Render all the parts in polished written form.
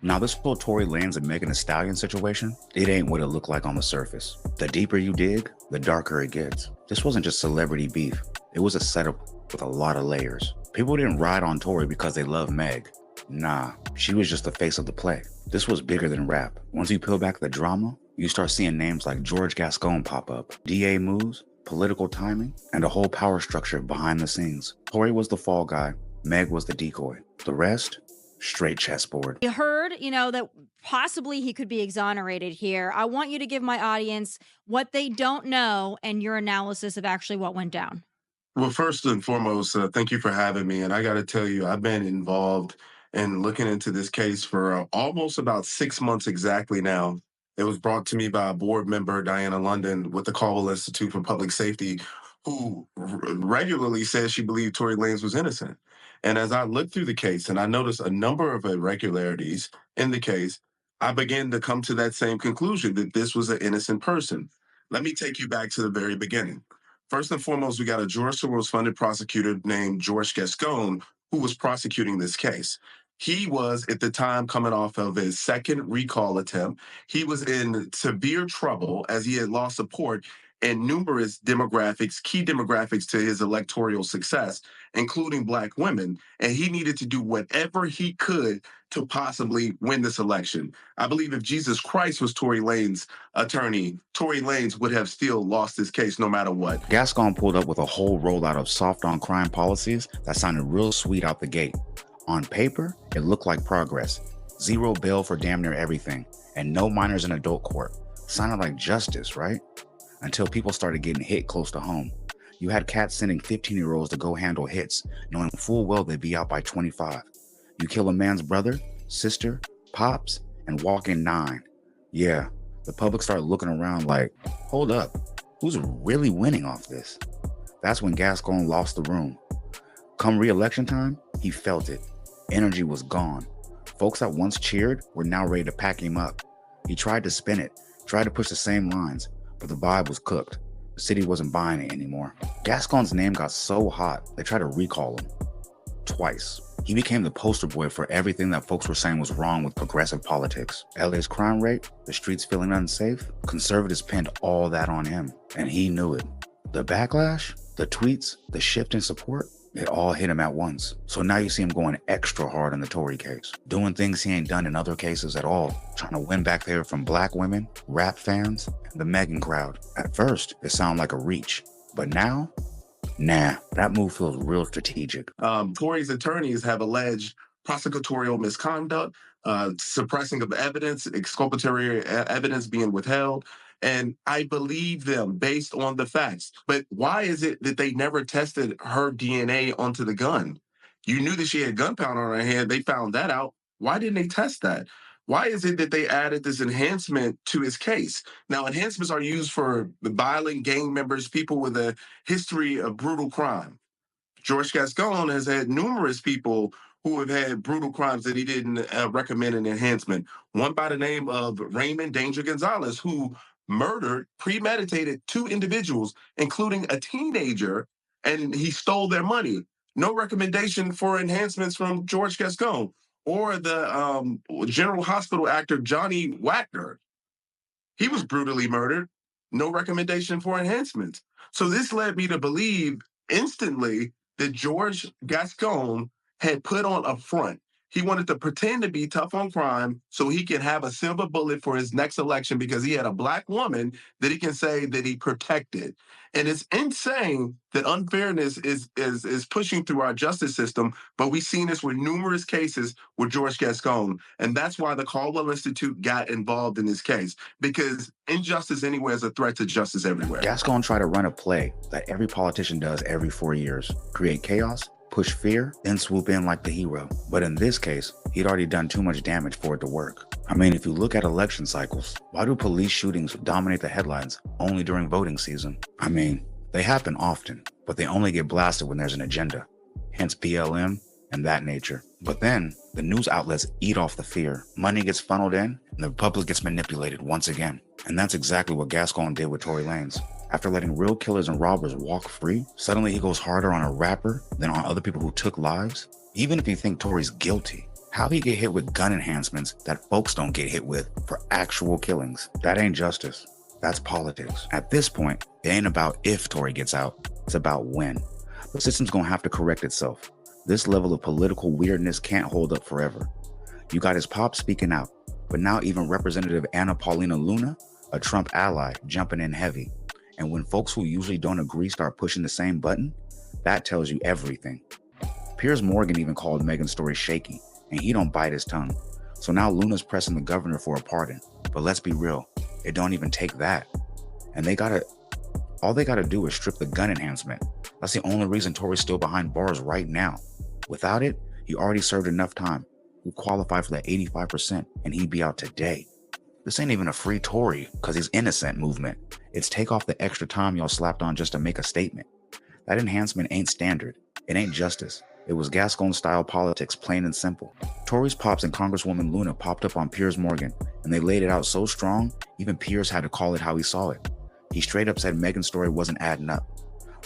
Now, this whole Tory Lanez and Megan Thee Stallion situation, it ain't what it looked like on the surface. The deeper you dig, the darker it gets. This wasn't just celebrity beef. It was a setup with a lot of layers. People didn't ride on Tory because they love Meg. Nah, she was just the face of the play. This was bigger than rap. Once you peel back the drama, you start seeing names like George Gascon pop up, DA moves, political timing, and a whole power structure behind the scenes. Tory was the fall guy, Meg was the decoy. The rest, straight chessboard. You heard, that possibly he could be exonerated here. I want you to give my audience what they don't know and your analysis of actually what went down. Well, first and foremost, thank you for having me. And I got to tell you, I've been involved in looking into this case for almost about 6 months exactly now. It was brought to me by a board member, Diana London, with the Caldwell Institute for Public Safety, who regularly says she believed Tory Lanez was innocent. And as I looked through the case and I noticed a number of irregularities in the case, I began to come to that same conclusion that this was an innocent person. Let me take you back to the very beginning. First and foremost, we got a George Soros funded prosecutor named George Gascon who was prosecuting this case. He was at the time coming off of his second recall attempt. He was in severe trouble as he had lost support in numerous demographics, key demographics to his electoral success, including Black women. And he needed to do whatever he could to possibly win this election. I believe if Jesus Christ was Tory Lanez's attorney, Tory Lanez would have still lost this case no matter what. Gascon pulled up with a whole rollout of soft on crime policies that sounded real sweet out the gate. On paper, it looked like progress. Zero bail for damn near everything, and no minors in adult court. Sounded like justice, right? Until people started getting hit close to home. You had cats sending 15-year-olds to go handle hits, knowing full well they'd be out by 25. You kill a man's brother, sister, pops, and walk in 9. Yeah, the public started looking around like, hold up, who's really winning off this? That's when Gascon lost the room. Come re-election time, he felt it. Energy was gone. Folks that once cheered were now ready to pack him up. He tried to spin it, tried to push the same lines, but the vibe was cooked. The city wasn't buying it anymore. Gascon's name got so hot, they tried to recall him. Twice. He became the poster boy for everything that folks were saying was wrong with progressive politics. LA's crime rate, the streets feeling unsafe, conservatives pinned all that on him, and he knew it. The backlash, the tweets, the shift in support, it all hit him at once. So now you see him going extra hard on the Tory case, doing things he ain't done in other cases at all, trying to win back there from Black women, rap fans, and the Megan crowd. At first, it sounded like a reach, but now, nah, that move feels real strategic. Tory's attorneys have alleged prosecutorial misconduct, suppressing of evidence, exculpatory evidence being withheld. And I believe them based on the facts. But why is it that they never tested her DNA onto the gun? You knew that she had gunpowder on her hand. They found that out. Why didn't they test that? Why is it that they added this enhancement to his case? Now, enhancements are used for the violent gang members, people with a history of brutal crime. George Gascon has had numerous people who have had brutal crimes that he didn't recommend an enhancement. One by the name of Raymond Danger Gonzalez, who murdered, premeditated 2 individuals, including a teenager, and he stole their money. No recommendation for enhancements from George Gascon. Or the General Hospital actor Johnny Wagner. He was brutally murdered. No recommendation for enhancements. So this led me to believe instantly that George Gascon had put on a front. He wanted to pretend to be tough on crime so he can have a silver bullet for his next election because he had a Black woman that he can say that he protected. And it's insane that unfairness is pushing through our justice system, but we've seen this with numerous cases with George Gascon. And that's why the Caldwell Institute got involved in this case, because injustice anywhere is a threat to justice everywhere. Gascon tried to run a play that every politician does every 4 years. Create chaos, push fear, then swoop in like the hero. But in this case, he'd already done too much damage for it to work. I mean, if you look at election cycles, why do police shootings dominate the headlines only during voting season? I mean, they happen often, but they only get blasted when there's an agenda. Hence BLM and that nature. But then, the news outlets eat off the fear. Money gets funneled in, and the public gets manipulated once again. And that's exactly what Gascon did with Tory Lanez. After letting real killers and robbers walk free, suddenly he goes harder on a rapper than on other people who took lives. Even if you think Tory's guilty, How he get hit with gun enhancements that folks don't get hit with for actual killings? That ain't justice. That's politics. At this point, it ain't about if Tory gets out, it's about when. The system's gonna have to correct itself. This level of political weirdness can't hold up forever. You got his pop speaking out, but now even Representative Anna Paulina Luna, a Trump ally, jumping in heavy. And when folks who usually don't agree start pushing the same button, that tells you everything. Piers Morgan even called Megan's story shaky, and he don't bite his tongue. So now Luna's pressing the governor for a pardon. But let's be real, it don't even take that. And all they gotta do is strip the gun enhancement. That's the only reason Tory's still behind bars right now. Without it, he already served enough time. He'd qualify for that 85%, and he'd be out today. This ain't even a free Tory, cause he's innocent movement. It's take off the extra time y'all slapped on just to make a statement. That enhancement ain't standard. It ain't justice. It was Gascon style politics, plain and simple. Tory's pops and Congresswoman Luna popped up on Piers Morgan, and they laid it out so strong, even Piers had to call it how he saw it. He straight up said Megan's story wasn't adding up.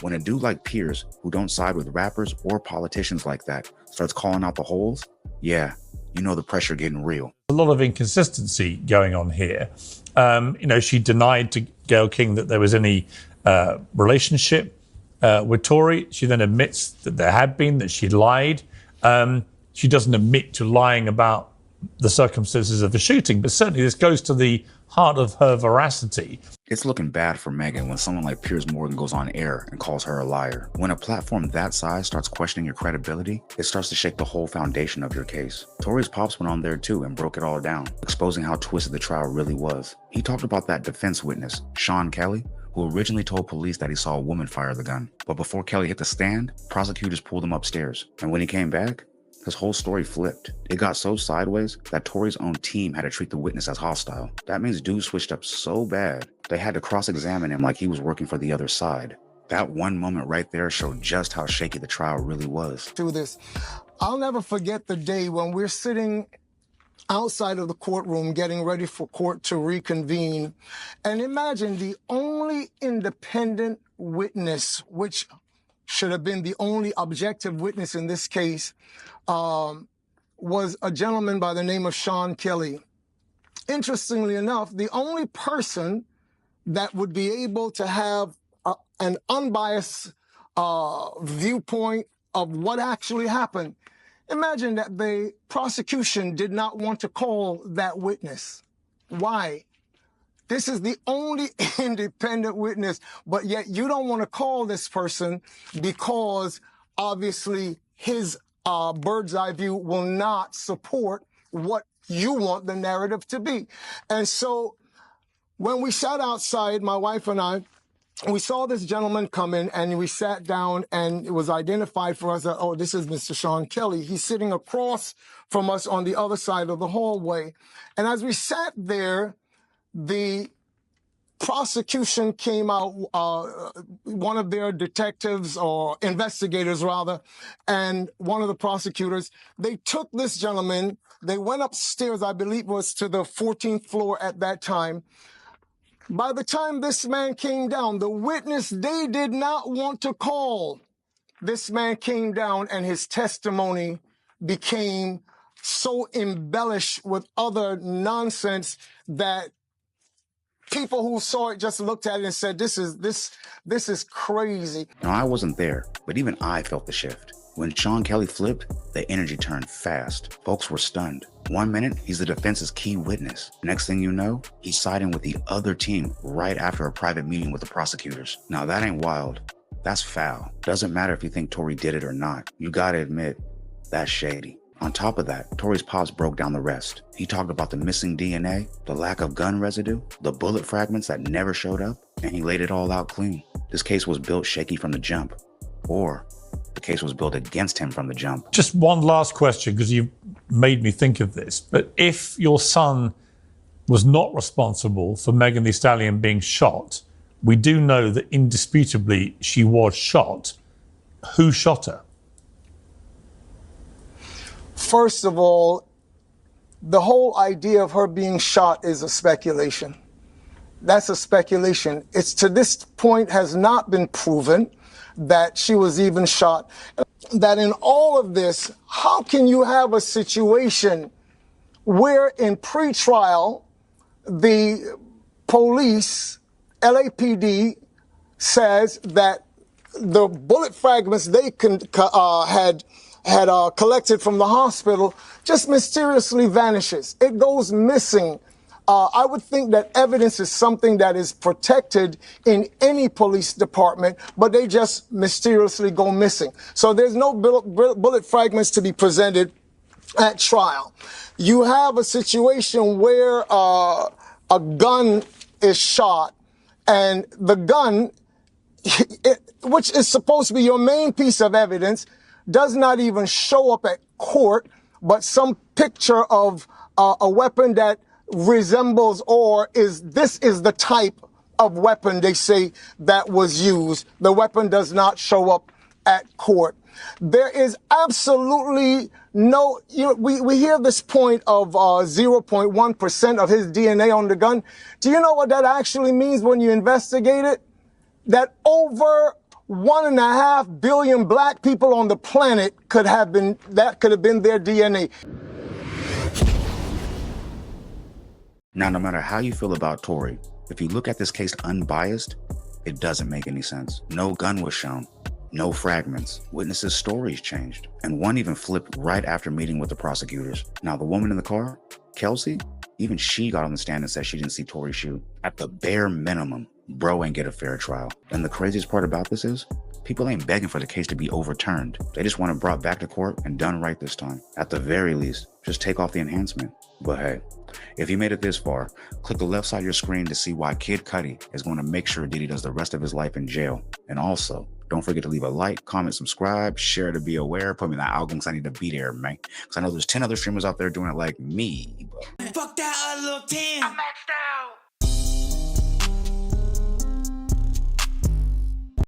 When a dude like Piers, who don't side with rappers or politicians like that, starts calling out the holes, yeah, you know the pressure getting real. A lot of inconsistency going on here. She denied to Gayle King that there was any relationship with Tory. She then admits that there had been, that she lied. She doesn't admit to lying about the circumstances of the shooting, but certainly this goes to the heart of her veracity. It's looking bad for Megan when someone like Piers Morgan goes on air and calls her a liar. When a platform that size starts questioning your credibility, it starts to shake the whole foundation of your case. Tory's pops went on there too and broke it all down, exposing how twisted the trial really was. He talked about that defense witness, Sean Kelly, who originally told police that he saw a woman fire the gun. But before Kelly hit the stand, prosecutors pulled him upstairs. And when he came back, his whole story flipped. It got so sideways that Tory's own team had to treat the witness as hostile. That means dude switched up so bad, they had to cross-examine him like he was working for the other side. That one moment right there showed just how shaky the trial really was. To this, I'll never forget the day when we're sitting outside of the courtroom getting ready for court to reconvene. And imagine the only independent witness, which should have been the only objective witness in this case, was a gentleman by the name of Sean Kelly. Interestingly enough, the only person that would be able to have an unbiased viewpoint of what actually happened. Imagine that the prosecution did not want to call that witness. Why? This is the only independent witness, but yet you don't want to call this person because obviously his bird's eye view will not support what you want the narrative to be. And so when we sat outside, my wife and I, we saw this gentleman come in and we sat down and it was identified for us that, oh, this is Mr. Sean Kelly. He's sitting across from us on the other side of the hallway. And as we sat there, the prosecution came out, one of their detectives or investigators rather, and one of the prosecutors, they took this gentleman, they went upstairs, I believe was to the 14th floor at that time. By the time this man came down, the witness they did not want to call, this man came down and his testimony became so embellished with other nonsense that people who saw it just looked at it and said, this is crazy. Now, I wasn't there, but even I felt the shift. When Sean Kelly flipped, the energy turned fast. Folks were stunned. 1 minute, he's the defense's key witness. Next thing you know, he's siding with the other team right after a private meeting with the prosecutors. Now, that ain't wild. That's foul. Doesn't matter if you think Tory did it or not. You gotta admit, that's shady. On top of that, Tory's pops broke down the rest. He talked about the missing DNA, the lack of gun residue, the bullet fragments that never showed up, and he laid it all out clean. This case was built shaky from the jump. Or the case was built against him from the jump. Just one last question, because you've made me think of this. But if your son was not responsible for Megan Thee Stallion being shot, we do know that indisputably she was shot. Who shot her? First of all, the whole idea of her being shot is a speculation. That's a speculation. It's to this point has not been proven that she was even shot. that in all of this, how can you have a situation where in pretrial, the police, LAPD, says that the bullet fragments they had collected from the hospital just mysteriously vanishes. It goes missing. I would think that evidence is something that is protected in any police department, but they just mysteriously go missing. So there's no bullet fragments to be presented at trial. You have a situation where a gun is shot, and the gun, which is supposed to be your main piece of evidence, does not even show up at court, but some picture of a weapon that resembles this is the type of weapon they say that was used. The weapon does not show up at court. There is absolutely no, we hear this point of 0.1% of his DNA on the gun. Do you know what that actually means when you investigate it? That over 1.5 billion black people on the planet could have been their DNA. Now, no matter how you feel about Tory, if you look at this case unbiased, it doesn't make any sense. No gun was shown, no fragments. Witnesses' stories changed, and one even flipped right after meeting with the prosecutors. Now, the woman in the car, Kelsey, even she got on the stand and said she didn't see Tory shoot. At the bare minimum, bro ain't get a fair trial. And the craziest part about this is, people ain't begging for the case to be overturned. They just want it brought back to court and done right this time. At the very least, just take off the enhancement. But hey, if you made it this far, click the left side of your screen to see why Kid Cudi is going to make sure Diddy does the rest of his life in jail. And also, don't forget to leave a like, comment, subscribe, share to be aware, put me in the album because I need to be there, man. Because I know there's 10 other streamers out there doing it like me. But... Fuck that little 10.